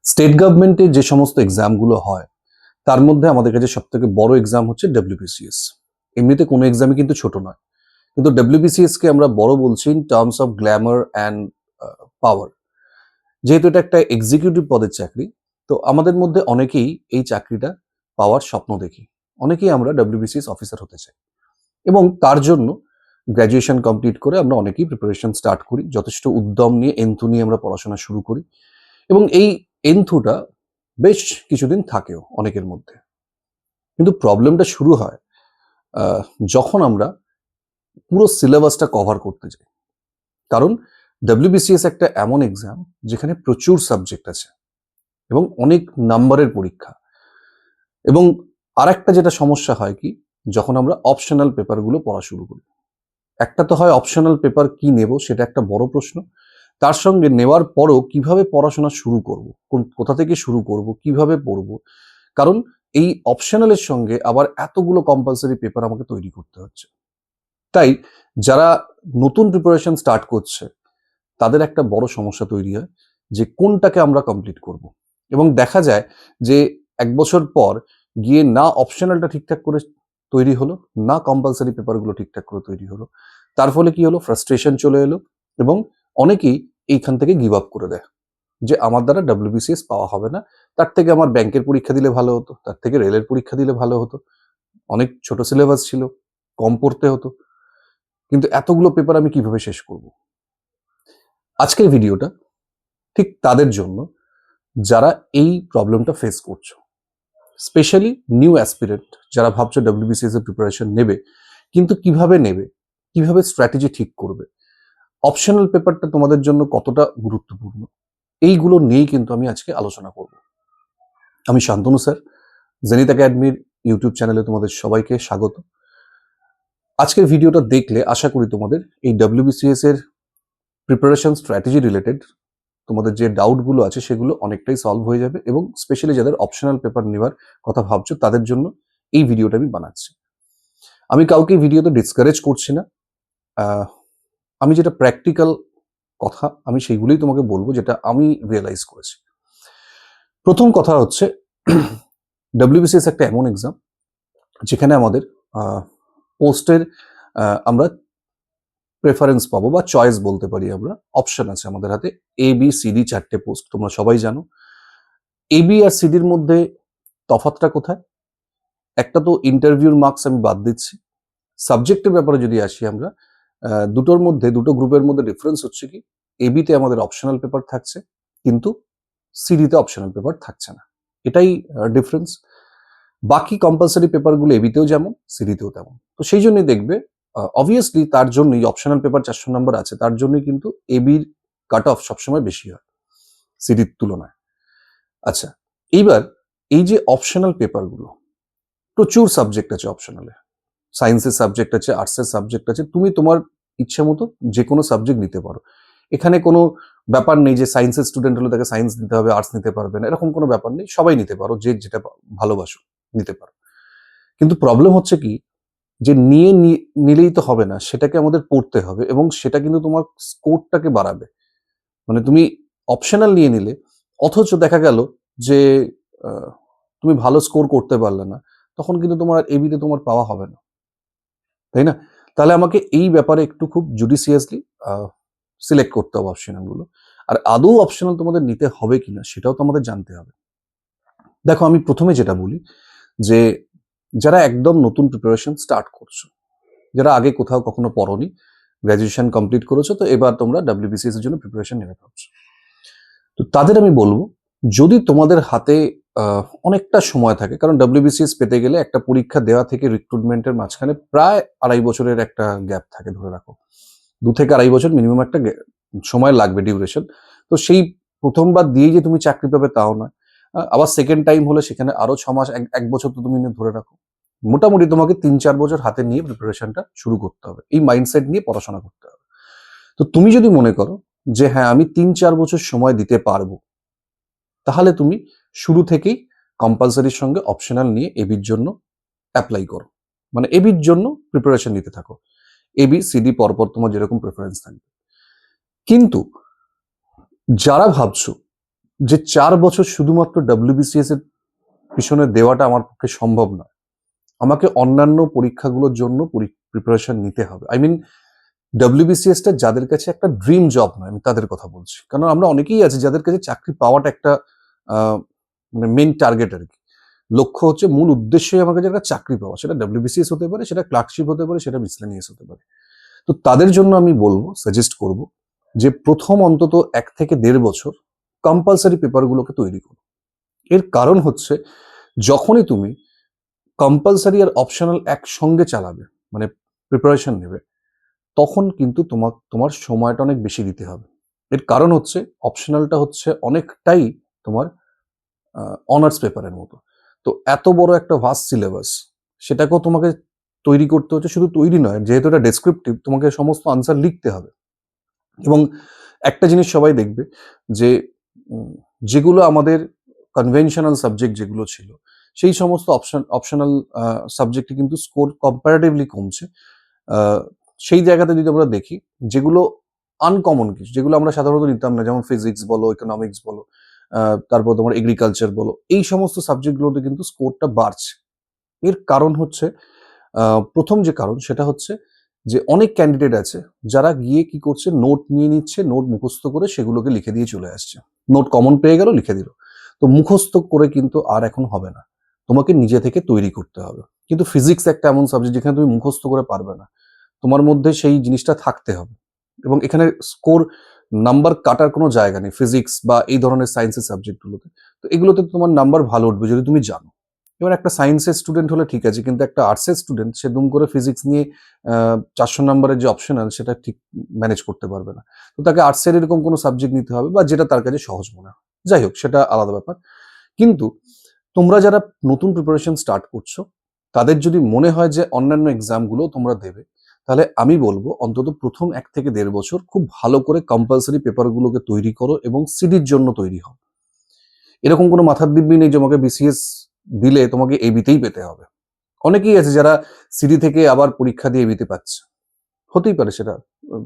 State গভর্নমেন্টে যে সমস্ত এক্সামগুলো হয় তার মধ্যে আমাদের কাছে সব থেকে বড় এক্সাম হচ্ছে ডব্লিউবিসিএস। এমনিতে কোনো এক্সামই কিন্তু ছোট নয়, কিন্তু ডব্লিউবিসিএস কে আমরা বড় বলছি in terms of Glamour and power. যেহেতু এটা একটা এক্সিকিউটিভ পদের চাকরি, তো আমাদের মধ্যে অনেকেই এই চাকরিটা পাওয়ার স্বপ্ন দেখি। অনেকেই আমরা ডব্লিউবিসিএস অফিসার হতে চাই এবং তার জন্য গ্র্যাজুয়েশন কমপ্লিট করে আমরা অনেকেই প্রিপারেশন স্টার্ট করি, যথেষ্ট উদ্যম নিয়ে এন্থু নিয়ে আমরা পড়াশোনা শুরু করি এবং এই এন্থুটা বেশ কিছুদিন থাকেও অনেকের মধ্যে। কিন্তু প্রবলেমটা শুরু হয় আহ, যখন আমরা পুরো সিলেবাসটা কভার করতে যাই। কারণ ডব্লিউবিসিএস একটা এমন এক্সাম যেখানে প্রচুর সাবজেক্ট আছে এবং অনেক নাম্বারের পরীক্ষা। এবং আরেকটা যেটা সমস্যা হয় কি, যখন আমরা অপশনাল পেপারগুলো পড়া শুরু করি, একটা তো হয় অপশনাল পেপার কি নেব সেটা একটা বড় প্রশ্ন, তার সঙ্গে নেওয়ার পরও কিভাবে পড়াশোনা শুরু করব, কোথা থেকে শুরু করব, কিভাবে পড়ব। কারণ এই অপশনালের সঙ্গে আবার এতগুলো কম্পালসারি পেপার আমাকে তৈরি করতে হচ্ছে। তাই যারা নতুন প্রিপারেশন স্টার্ট করছে তাদের একটা বড় সমস্যা তৈরি হয় যে কোনটাকে আমরা কমপ্লিট করব। এবং দেখা যায় যে এক বছর পর গিয়ে না অপশনালটা ঠিকঠাক করে তৈরি হলো, না কম্পালসারি পেপারগুলো ঠিকঠাক করে তৈরি হলো। তার ফলে কি হলো, ফ্রাস্ট্রেশন চলে এলো এবং অনেকেই এইখান থেকে গিভ আপ করে দেয় যে আমার দ্বারা ডব্লিউবিসিএস পাওয়া হবে না, তার থেকে আমার ব্যাংকের পরীক্ষা দিলে ভালো হতো, তার থেকে রেলের পরীক্ষা দিলে ভালো হতো, অনেক ছোট সিলেবাস ছিল, কম পড়তে হতো, কিন্তু এতগুলো পেপার আমি কিভাবে শেষ করব। আজকের ভিডিওটা ঠিক তাদের জন্য যারা এই প্রবলেমটা ফেস করছো, স্পেশালি নিউ অ্যাসপিরেন্ট যারা ভাবছো ডব্লিউবিসিএস এর প্রিপারেশন নেবে, কিন্তু কিভাবে নেবে, কিভাবে স্ট্র্যাটেজি ঠিক করবে, অপশনাল পেপারটা তোমাদের জন্য কতটা গুরুত্বপূর্ণ, এইগুলো নিয়েই কিন্তু আমি আজকে আলোচনা করব। আমি শান্তনু স্যার, জেনিত একাডেমির ইউটিউব চ্যানেলে তোমাদের সবাইকে স্বাগত। আজকের ভিডিওটা দেখলে আশা করি তোমাদের এই ডব্লিউবিসিএস এর প্রিপারেশন স্ট্র্যাটেজি রিলেটেড তোমাদের যে ডাউটগুলো আছে সেগুলো অনেকটাই সলভ হয়ে যাবে এবং স্পেশালি যাদের অপশনাল পেপার নেওয়ার কথা ভাবছো তাদের জন্য এই ভিডিওটা আমি বানাচ্ছি। আমি কাউকে ভিডিওতে ডিসকারেজ করছি না, আমি যেটা প্র্যাকটিক্যাল কথা আমি সেইগুলোই তোমাকে বলবো যেটা আমি রিয়েলাইজ করেছি। প্রথম কথা হচ্ছে ডব্লিউবিসিএস একটা এমন এক্সাম যেখানে আমাদের পোস্টের আমরা প্রেফারেন্স পাবো বা চয়েস বলতে পারি, আমরা অপশন আছে আমাদের হাতে, এ বি সি ডি চারটে পোস্ট, তোমরা সবাই জানো। এ বি আর সিডির মধ্যে তফাৎটা কোথায়? একটা তো ইন্টারভিউর মার্কস আমি বাদ দিচ্ছি। সাবজেক্টের ব্যাপারে যদি আসি আমরা, দুটোর মধ্যে, দুটো গ্রুপের মধ্যে ডিফারেন্স হচ্ছে কি, এবিতে আমাদের অপশনাল পেপার থাকছে কিন্তু সিডিতে অপশনাল পেপার থাকছে না, এটাই ডিফারেন্স। বাকি কম্পালসারি পেপারগুলো এবিতেও যেমন সিডিতেও তেমন। তো সেই জন্যই দেখবে অবভিয়াসলি তার জন্যই অপশনাল পেপার 400 নম্বর আছে, তার জন্যই কিন্তু এবির কাট অফ সবসময় বেশি হয় সিডির তুলনায়। আচ্ছা, এইবার এই যে অপশনাল পেপারগুলো, প্রচুর সাবজেক্ট আছে অপশনালে, সায়েন্সের সাবজেক্ট আছে, আর্টসের সাবজেক্ট আছে, তুমি তোমার ইচ্ছে মতো যে কোনো সাবজেক্ট নিতে পারো। এখানে কোনো ব্যাপার নেই যে সায়েন্সের স্টুডেন্ট হলে তাকে সায়েন্স নিতে হবে, আর্টস নিতে পারবে না, এরকম কোনো ব্যাপার নেই, সবাই নিতে পারো, যে যেটা ভালোবাসো নিতে পারো। কিন্তু প্রবলেম হচ্ছে কি, যে নিলেই তো হবে না, সেটাকে আমাদের পড়তে হবে এবং সেটা কিন্তু তোমার স্কোরটাকে বাড়াবে। মানে তুমি অপশনাল নিয়ে নিলে অথচ দেখা গেল যে আহ, তুমি ভালো স্কোর করতে পারলে না, তখন কিন্তু তোমার এবিতে তোমার পাওয়া হবে না, তাই না? তাহলে আমাকে এই ব্যাপারে একটু খুব জুডিশিয়াসলি সিলেক্ট করতে হবে অপশনাল গুলো। আর আদৌ অপশনাল তোমাদের নিতে হবে কিনা সেটাও তো আমাদের জানতে হবে। দেখো, আমি প্রথমে যেটা বলি যে যারা একদম নতুন প্রিপারেশন স্টার্ট করছো, যারা আগে কোথাও কখনো পড়োনি, গ্র্যাজুয়েশন কমপ্লিট করেছো, তো এবার তোমরা ডব্লিউবিসিএস এর জন্য প্রিপারেশন নেবে ভাবছো, তো তাদের আমি বলবো, যদি তোমাদের হাতে অনেকটা সময় থাকে, কারণ ডব্লিউবিসিএস পেতে গেলে একটা পরীক্ষা দেওয়া থেকে রিক্রুটমেন্টের মাঝখানে প্রায় 2.5 বছরের একটা গ্যাপ থাকে, ধরে রাখো 2 থেকে 2.5 বছর মিনিমাম একটা সময় লাগবে, ডিউরেশন। তো সেই প্রথমবার দিয়েই যে তুমি চাকরি পাবে তাও না, আবার সেকেন্ড টাইম হলে সেখানে আরো 6 মাস, এক বছর তো তুমি ধরে রাখো। মোটামুটি তোমাকে 3-4 বছর হাতে নিয়ে প্রিপারেশনটা শুরু করতে হবে, এই মাইন্ডসেট নিয়ে পড়াশোনা করতে হবে। তো তুমি যদি মনে করো যে হ্যাঁ আমি 3-4 বছর সময় দিতে পারবো, তাহলে তুমি শুরু থেকেই কম্পালসারির সঙ্গে অপশনাল নিয়ে এবির জন্য অ্যাপ্লাই করো, মানে এবির জন্য প্রিপারেশন নিতে থাকো। এবি সিডি পরপর তোমার যেরকম প্রেফারেন্স থাকবে। কিন্তু যারা ভাবছো যে 4 বছর শুধুমাত্র WBCS এর পিছনে দেওয়াটা আমার পক্ষে সম্ভব নয়। আমাকে অন্যান্য পরীক্ষাগুলোর জন্য প্রিপারেশন নিতে হবে। আই মিন WBCS টা যাদের কাছে একটা ড্রিম জব নয়, আমি তাদের কথা বলছি। কারণ আমরা অনেকেই আছি যাদের কাছে চাকরি পাওয়াটা একটা মানে মেইন টার্গেট আর কি। লক্ষ্য হচ্ছে, মূল উদ্দেশ্যই আমার কাছে একটা চাকরি পাওয়া। সেটা WBCS হতে পারে, সেটা ক্লার্কশিপ হতে পারে, সেটা মিসলেনিয়াস হতে পারে। তো তাদের জন্য আমি বলবো, সাজেস্ট করব যে প্রথম অন্তত 1 থেকে 1.5 বছর কম্পালসারি পেপারগুলোকে তৈরি করো। এর কারণ হচ্ছে, যখনই তুমি কম্পালসারি আর অপশনাল একসঙ্গে চালাবে, মানে প্রিপারেশন নেবে, তখন কিন্তু তোমার সময়টা অনেক বেশি দিতে হবে। এর কারণ হচ্ছে, অপশনালটা হচ্ছে অনেকটাই তোমার অনার্স পেপারের মতো। তো এত বড় একটা ভাস্ট সিলেবাস, সেটাকেও তোমাকে তৈরি করতে হচ্ছে। শুধু তৈরি নয়, যেহেতু এটা ডেসক্রিপটিভ, তোমাকে সমস্ত আনসার লিখতে হবে। এবং একটা জিনিস সবাই দেখবে যে যেগুলো আমাদের কনভেনশনাল সাবজেক্ট যেগুলো ছিল, সেই সমস্ত অপশনাল সাবজেক্টে কিন্তু স্কোর কম্পারেটিভলি কমছে। সেই জায়গাতে যদি আমরা দেখি, যেগুলো আনকমন কিছু, যেগুলো আমরা সাধারণত নিতাম না, যেমন ফিজিক্স বলো, ইকোনমিক্স বলো, তারপর তোমার এগ্রিকালচার বলো, এই সমস্ত সাবজেক্টগুলোতে কিন্তু স্কোরটা বাড়ছে। এর কারণ হচ্ছে, প্রথম যে কারণ সেটা হচ্ছে যে অনেক ক্যান্ডিডেট আছে যারা গিয়ে কি করছে, নোট নিয়ে নিচ্ছে, নোট মুখস্থ করে সেগুলোকে লিখে দিয়ে চলে আসছে। নোট কমন পেয়ে গেল, লিখে দিল। তো মুখস্থ করে কিন্তু আর এখন হবে না, তোমাকে নিজে থেকে তৈরি করতে হবে। কিন্তু ফিজিক্স একটা এমন সাবজেক্ট যেখানে তুমি মুখস্থ করে পারবে না, তোমার মধ্যে সেই জিনিসটা থাকতে হবে। এবং এখানে স্কোর নাম্বার কাটার কোনো জায়গা নেই ফিজিক্স বা এই ধরনের সায়েন্সের সাবজেক্টগুলোতে। তো এগুলোতে তোমার নাম্বার ভালো উঠবে যদি তুমি জানো। এবার একটা সায়েন্সের স্টুডেন্ট হলে ঠিক আছে, কিন্তু একটা আর্টসের স্টুডেন্ট, সে দুম করে ফিজিক্স নিয়ে 400 নাম্বারের যে অপশনাল, সেটা ঠিক ম্যানেজ করতে পারবে না। তো তাকে আর্টসের এরকম কোনো সাবজেক্ট নিতে হবে, বা যেটা তার কাছে সহজ মনে হয়। যাই হোক, সেটা আলাদা ব্যাপার। কিন্তু তোমরা যারা নতুন প্রিপারেশন স্টার্ট করছো, তাদের যদি মনে হয় যে অন্যান্য এক্সামগুলো তোমরা দেবে, তাহলে আমি বলবো অন্তত প্রথম 1 থেকে 1.5 বছর খুব ভালো করে কম্পালসারি পেপারগুলোকে তৈরি করো এবং সিডির জন্য তৈরি হও। এরকম কোনো মাথার দিব্যি নেই যে তোমাকে BCS দিলে তোমাকে এবিতেই পেতে হবে। অনেকেই আছে যারা সিডি থেকে আবার পরীক্ষা দিয়ে এবিতে পাচ্ছে। হতেই পারে সেটা,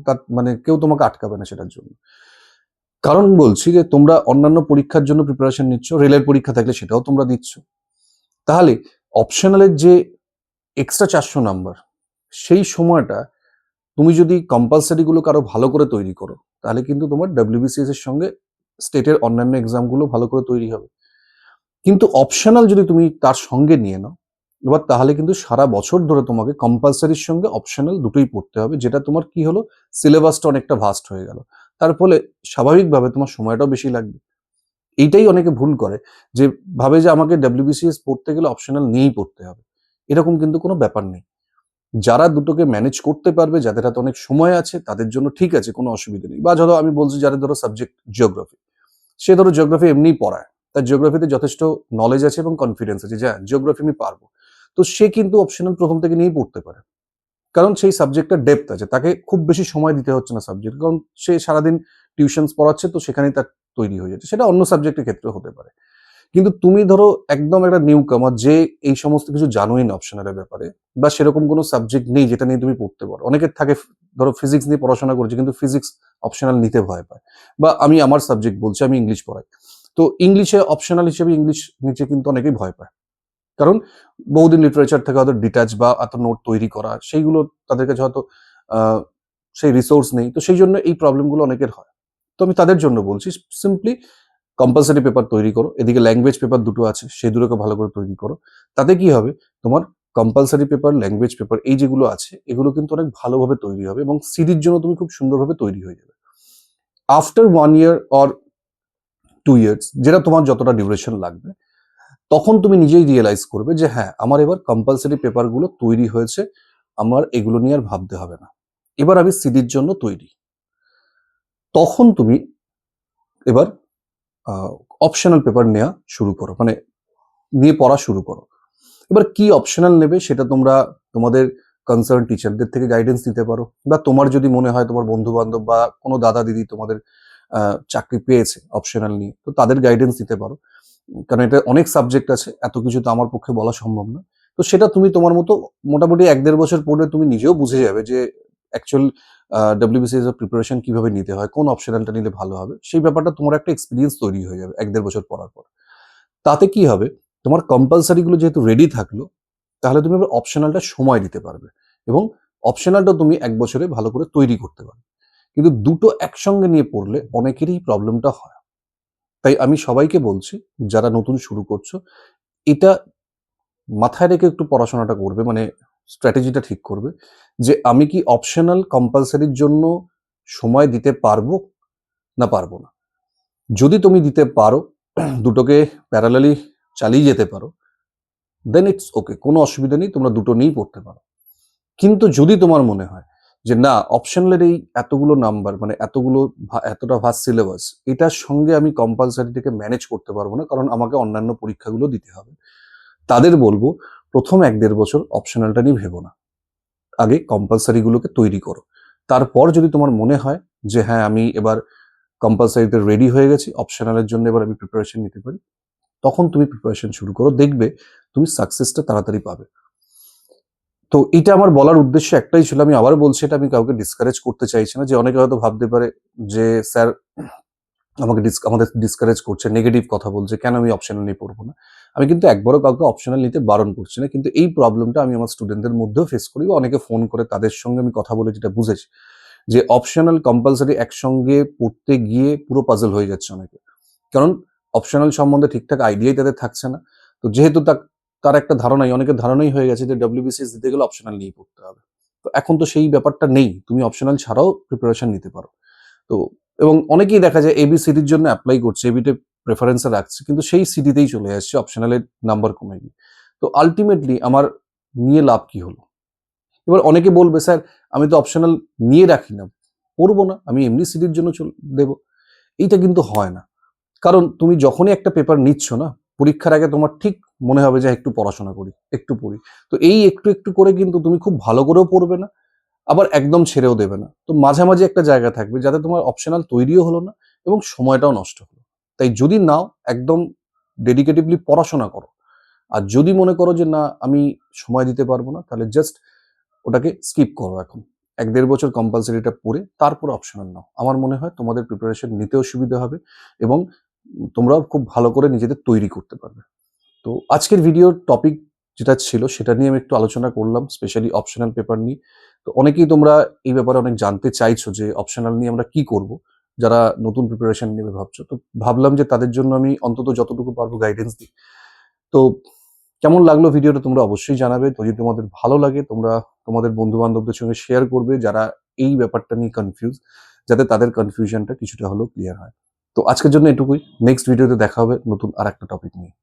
তার মানে কেউ তোমাকে আটকাবে না সেটার জন্য। কারণ বলছি যে তোমরা অন্যান্য পরীক্ষার জন্য প্রিপারেশন নিচ্ছ, রেলের পরীক্ষা থাকলে সেটাও তোমরা দিচ্ছ। তাহলে অপশনালের যে এক্সট্রা 400 নাম্বার, সেই সময়টা তুমি যদি কম্পালসারি গুলোকে আরো ভালো করে তৈরি করো, তাহলে কিন্তু তোমার WBCS এর সঙ্গে স্টেটের অন্যান্য এক্সামগুলো ভালো করে তৈরি হবে। কিন্তু অপশনাল যদি তুমি তার সঙ্গে নিয়ে নাও, এবার তাহলে কিন্তু সারা বছর ধরে তোমাকে কম্পালসারির সঙ্গে অপশনাল দুটোই পড়তে হবে, যেটা তোমার কি হলো, সিলেবাসটা অনেকটা ভাস্ট হয়ে গেল। তার ফলে স্বাভাবিকভাবে তোমার সময়টাও বেশি লাগবে। এইটাই অনেকে ভুল করে, যে ভাবে যে আমাকে WBCS পড়তে গেলে অপশনাল নিয়েই পড়তে হবে। এরকম কিন্তু কোনো ব্যাপার নেই। যারা দুটোকে ম্যানেজ করতে পারবে, যাদের হাতে অনেক সময় আছে, তাদের জন্য ঠিক আছে, কোনো অসুবিধা নেই। বা ধরো আমি বলছি, যাদের ধরো সাবজেক্ট জিওগ্রাফি, সে ধরো জিওগ্রাফি এমনিই পড়ায়, তার জিওগ্রাফিতে যথেষ্ট নলেজ আছে এবং কনফিডেন্স আছে যে জিওগ্রাফি আমি পারবো, তো সে কিন্তু অপশনাল প্রথম থেকে নিয়েই পড়তে পারে। কারণ সেই সাবজেক্টটা ডেপথ আছে, তাকে খুব বেশি সময় দিতে হচ্ছে না সাবজেক্ট, কারণ সে সারাদিন টিউশনস পড়াচ্ছে, তো সেখানেই তার তৈরি হয়ে যাচ্ছে। সেটা অন্য সাবজেক্টের ক্ষেত্রে হতে পারে। কিন্তু তুমি ধরো একদম একটা নিউ কামার, যে এই সমস্ত কিছু জানোই না অপশনালের ব্যাপারে, বা সেরকম কোনো সাবজেক্ট নেই যেটা নিয়ে তুমি পড়তে পারো। অনেকের থাকে, ধরো ফিজিক্স নিয়ে পড়াশোনা করেছে কিন্তু ফিজিক্স অপশনাল নিতে ভয় পায়। বা আমি আমার সাবজেক্ট বলছি, আমি ইংলিশ পড়াই, তো ইংলিশে অপশনাল হিসেবে ইংলিশ নিচে কিন্তু অনেকেই ভয় পায়। কারণ বহুদিন লিটারেচার থেকে হয়তো ডিটাচ বা এত নোট তৈরি করা, সেইগুলো তাদের কাছে হয়তো আহ, সেই রিসোর্স নেই। তো সেই জন্য এই প্রবলেমগুলো অনেকের হয়। তো আমি তাদের জন্য বলছি, সিম্পলি কম্পালসারি পেপার তৈরি করো। এদিকে ল্যাঙ্গুয়েজ পেপার দুটো আছে, সেই দুটোকে ভালো করে তৈরি করো। তাতে কি হবে, তোমার কম্পালসারি পেপার, ল্যাঙ্গুয়েজ পেপার, এই যেগুলো আছে, এগুলো কিন্তু অনেক ভালোভাবে তৈরি হবে এবং সিডির জন্য তুমি খুব সুন্দরভাবে তৈরি হয়ে যাবে। আফটার 1 ইয়ার অর 2 ইয়ার্স, যেটা তোমার যতটা ডিউরেশন লাগবে, তখন তুমি নিজেই রিয়েলাইজ করবে যে হ্যাঁ, আমার এবার কম্পালসারি পেপারগুলো তৈরি হয়েছে, আমার এগুলো নিয়ে আর ভাবতে হবে না, এবার আমি সিডির জন্য তৈরি। তখন তুমি এবার অপশনাল পেপার নেওয়া শুরু করো, মানে নিয়ে পড়া শুরু করো। এবার কি অপশনাল নেবে সেটা তোমরা তোমাদের কনসার্ন টিচারদের থেকে গাইডেন্স নিতে পারো, বা তোমার যদি মনে হয় তোমার বন্ধু বান্ধব বা কোনো দাদা দিদি তোমাদের চাকরি পেয়েছে অপশনাল নিয়ে, তো তাদের গাইডেন্স নিতে পারো। কারণ এটা অনেক সাবজেক্ট আছে, এত কিছু তো আমার পক্ষে বলা সম্ভব না। তো সেটা তুমি তোমার মতো মোটামুটি 1-1.5 বছর পড়লে তুমি নিজেও বুঝে যাবে যে অ্যাকচুয়াল ডব্লিউবিসিএস এর প্রিপারেশন কিভাবে নিতে হয়, কোন অপশনালটা নিলে ভালো হবে, সেই ব্যাপারটা তোমার একটা এক্সপিরিয়েন্স তৈরি হয়ে যাবে 1-1.5 বছর পড়ার পর। তাতে কি হবে, তোমার কম্পালসারি গুলো যেহেতু রেডি থাকলো, তাহলে তুমি এবার অপশনালটা সময় দিতে পারবে এবং অপশনালটা তুমি 1 বছরে ভালো করে তৈরি করতে পারবে। কিন্তু দুটো একসঙ্গে নিয়ে পড়লে অনেকেরই প্রবলেমটা হয়। তাই আমি সবাইকে বলছি, যারা নতুন শুরু করছো, এটা মাথায় রেখে একটু পড়াশোনাটা করবে, মানে স্ট্র্যাটেজিটা ঠিক করবে যে আমি কি অপশনাল কম্পালসারির জন্য সময় দিতে পারবো না পারবো না। যদি তুমি দিতে পারো, দুটোকে প্যারালালি চালিয়ে যেতে পারো, দেন ইটস ওকে, কোনো অসুবিধা নেই, তোমরা দুটো নিয়েই পড়তে পারো। কিন্তু যদি তোমার মনে হয় যে না, অপশনালের এই এতগুলো নাম্বার, মানে এতটা ভাস্ট সিলেবাস, এটার সঙ্গে আমি কম্পালসারিটাকে ম্যানেজ করতে পারবো না, কারণ আমাকে অন্যান্য পরীক্ষাগুলো দিতে হবে, তাদের বলবো প্রথম 1-1.5 বছর অপশনালটা নিয়ে ভেবো না, আগে কম্পালসারি গুলোকে তৈরি করো। তারপর যদি তোমার মনে হয় যে হ্যাঁ, আমি এবার কম্পালসারিতে রেডি হয়ে গেছি, অপশনালের জন্য এবার আমি প্রিপারেশন নিতে পারি, তখন তুমি প্রিপারেশন শুরু করো, দেখবে তুমি সাকসেসটা তাড়াতাড়ি পাবে। তো এটা আমার বলার উদ্দেশ্য একটাই ছিল, আমি আবার বলছি, এটা আমি কাউকে ডিসকারেজ করতে চাইছি না, যে অনেকে হয়তো ভাবতে পারে যে স্যার আমাদের ডিসকারেজ করছে, নেগেটিভ কথা বলছে, কেন আমি অপশনাল নিয়ে পড়বো না। আমি কিন্তু একবারও কাউকে অপশনাল নিতে বারণ করছি না, কিন্তু এই প্রবলেমটা আমি আমার স্টুডেন্টদের মধ্যেও ফেস করি, বা অনেকে ফোন করে তাদের সঙ্গে আমি কথা বলে যেটা বুঝেছি, যে অপশনাল কম্পালসারি একসঙ্গে পড়তে গিয়ে পুরো পাজল হয়ে যাচ্ছে অনেকে, কারণ অপশনাল সম্বন্ধে ঠিকঠাক আইডিয়াই তাদের থাকছে না। তো যেহেতু তার একটা ধারণাই, অনেকের ধারণাই হয়ে গেছে যে ডব্লিউবিসিএস দিতে গেলে অপশনাল নিয়ে পড়তে হবে। তো এখন তো সেই ব্যাপারটা নেই, তুমি অপশনাল ছাড়াও প্রিপারেশন নিতে পারো। তো এবং অনেকেই দেখা যায় এবি সিটির জন্য অ্যাপ্লাই করছে, এবিতে প্রেফারেন্সে রাখছে, কিন্তু সেই সিটিতেই চলে আসছে, অপশনালের নাম্বার কমে গিয়ে। তো আলটিমেটলি আমার নিয়ে লাভ কি হলো? এবার অনেকে বলবে স্যার, আমি তো অপশনাল নিয়ে রাখি না, পড়বো না, আমি এমনি সিটির জন্য দেবো। এইটা কিন্তু হয় না, কারণ তুমি যখনই একটা পেপার নিচ্ছ না, পরীক্ষার আগে তোমার ঠিক মনে হবে যে একটু পড়াশোনা করি, একটু পড়ি। তো এই একটু একটু করে কিন্তু তুমি খুব ভালো করেও পড়বে না, আবার একদম ছেড়েও দেবে না। তো মাঝামাঝি একটা জায়গা থাকবে, যাতে তোমার অপশনাল তৈরিও হলো না এবং সময়টাও নষ্ট হলো। তাই যদি নাও, একদম ডেডিকেটিভলি পড়াশোনা করো। আর যদি মনে করো যে না, আমি সময় দিতে পারবো না, তাহলে জাস্ট ওটাকে স্কিপ করো এখন। 1-1.5 বছর কম্পালসারিটা পড়ে তারপরে অপশনাল নাও। আমার মনে হয় তোমাদের প্রিপারেশন নিতেও সুবিধা হবে এবং তোমরাও খুব ভালো করে নিজেদের তৈরি করতে পারবে। তো আজকের ভিডিওর টপিক যেটা ছিল, সেটা নিয়ে আমি একটু আলোচনা করলাম, স্পেশালি অপশনাল পেপার নিয়ে। তো অনেকেই তোমরা এই ব্যাপারে অনেক জানতে চাইছো যে অপশনাল নিয়ে আমরা কি করব, যারা নতুন প্রিপারেশন নেবে ভাবছো। তো ভাবলাম যে তাদের জন্য আমি অন্তত যতটুকু পারবো গাইডেন্স দিই। তো কেমন লাগলো ভিডিওটা তোমরা অবশ্যই জানাবে। যদি তোমাদের ভালো লাগে, তোমরা তোমাদের বন্ধু বান্ধবদের সঙ্গে শেয়ার করবে যারা এই ব্যাপারটা নিয়ে কনফিউজ, যাতে তাদের কনফিউশনটা কিছুটা হলেও ক্লিয়ার হয়। তো আজকের জন্য এটুকুই। নেক্সট ভিডিওতে দেখা হবে নতুন আর একটা টপিক নিয়ে।